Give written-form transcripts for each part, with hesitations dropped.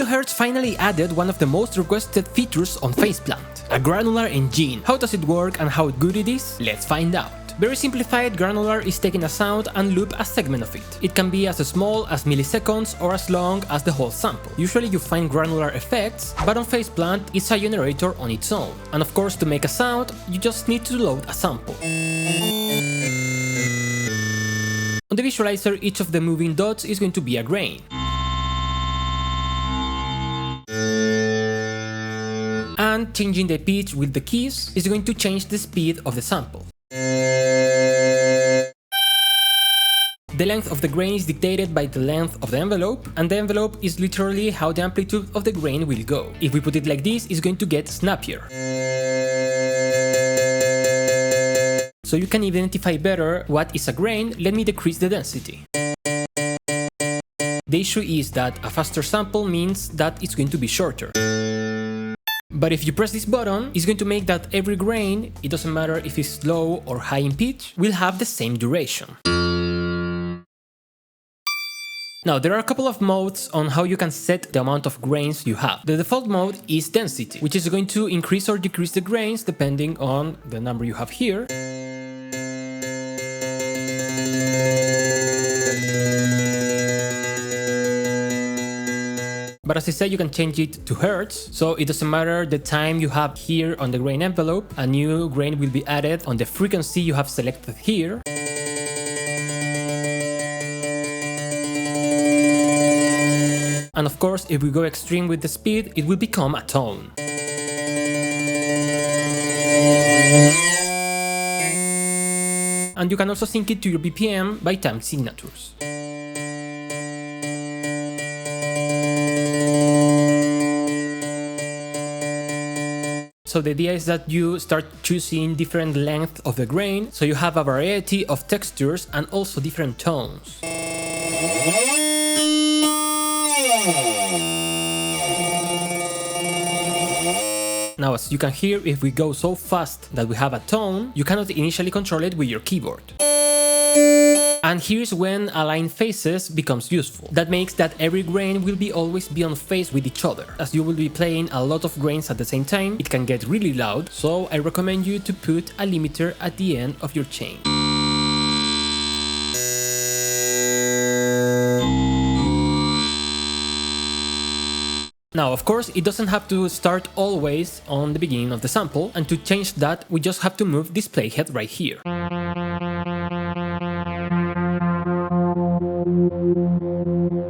Hertz finally added one of the most requested features on Faceplant, a granular engine. How does it work and how good it is? Let's find out. Very simplified, Granular is taking a sound and loop a segment of it. It can be as small as milliseconds or as long as the whole sample. Usually you find granular effects, but on Faceplant it's a generator on its own. And of course, to make a sound, you just need to load a sample. On the visualizer, each of the moving dots is going to be a grain. And changing the pitch with the keys is going to change the speed of the sample. The length of the grain is dictated by the length of the envelope, and the envelope is literally how the amplitude of the grain will go. If we put it like this, it's going to get snappier. So you can identify better what is a grain, let me decrease the density. The issue is that a faster sample means that it's going to be shorter. But if you press this button, it's going to make that every grain, it doesn't matter if it's low or high in pitch, will have the same duration. Now, there are a couple of modes on how you can set the amount of grains you have. The default mode is density, which is going to increase or decrease the grains depending on the number you have here. But as I said, you can change it to hertz, so it doesn't matter the time you have here on the grain envelope, a new grain will be added on the frequency you have selected here. And of course, if we go extreme with the speed, it will become a tone. And you can also sync it to your BPM by time signatures. So the idea is that you start choosing different length of the grain, so you have a variety of textures and also different tones. Now, as you can hear, if we go so fast that we have a tone, you cannot initially control it with your keyboard. And here's when align phases becomes useful. That makes that every grain will always be on phase with each other. As you will be playing a lot of grains at the same time, it can get really loud, so I recommend you to put a limiter at the end of your chain. Now, of course, it doesn't have to start always on the beginning of the sample, and to change that, we just have to move this playhead right here.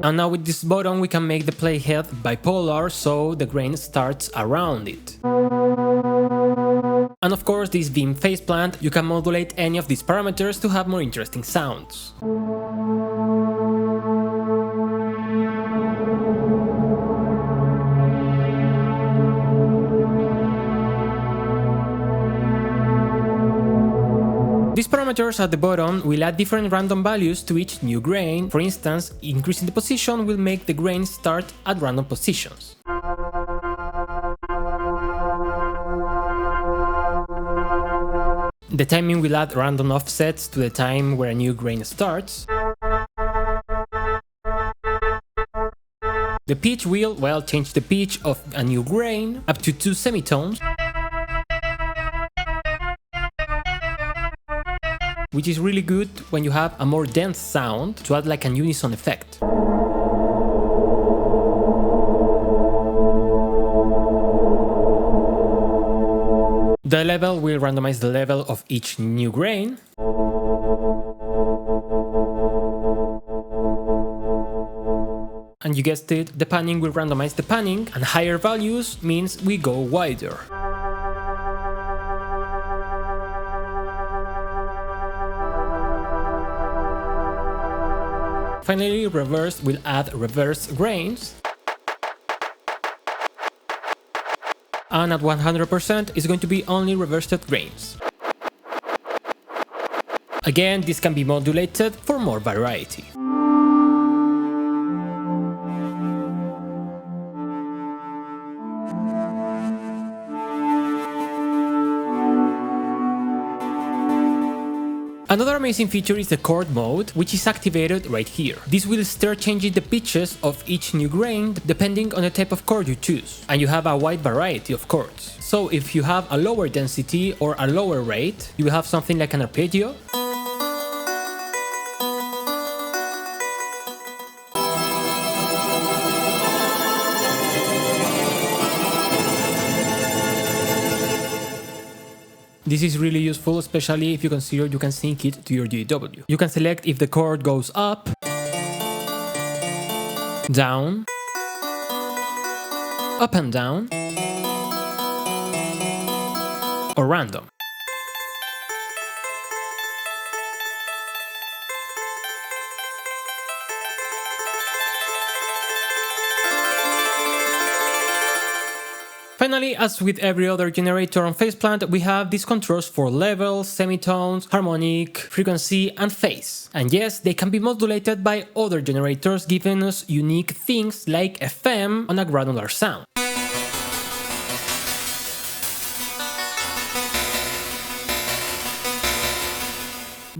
And now with this button, we can make the playhead bipolar, so the grain starts around it. And of course, this being Faceplant, you can modulate any of these parameters to have more interesting sounds. These parameters at the bottom will add different random values to each new grain. For instance, increasing the position will make the grain start at random positions. The timing will add random offsets to the time where a new grain starts. The pitch will, well, change the pitch of a new grain up to 2 semitones, which is really good when you have a more dense sound to add like an unison effect. The level will randomize the level of each new grain. And you guessed it, the panning will randomize the panning, and higher values means we go wider. Finally, reverse will add reverse grains. And at 100% is going to be only reversed grains. Again, this can be modulated for more variety. Another amazing feature is the Chord Mode, which is activated right here. This will start changing the pitches of each new grain depending on the type of chord you choose, and you have a wide variety of chords. So if you have a lower density or a lower rate, you will have something like an arpeggio, This is really useful, especially if you consider you can sync it to your DAW. You can select if the chord goes up, down, up and down, or random. Finally, as with every other generator on Faceplant, we have these controls for levels, semitones, harmonic, frequency, and phase. And yes, they can be modulated by other generators, giving us unique things like FM on a granular sound.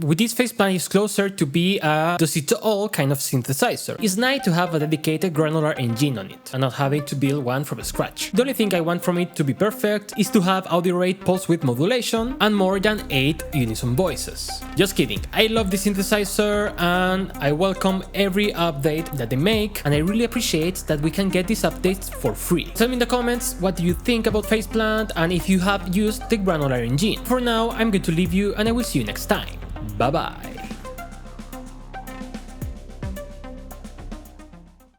With this Faceplant is closer to be a does-it-all kind of synthesizer. It's nice to have a dedicated granular engine on it, and not having to build one from scratch. The only thing I want from it to be perfect is to have audio rate pulse width modulation and more than 8 unison voices. Just kidding, I love this synthesizer and I welcome every update that they make, and I really appreciate that we can get these updates for free. Tell me in the comments what do you think about Faceplant and if you have used the granular engine. For now, I'm going to leave you and I will see you next time. Bye bye.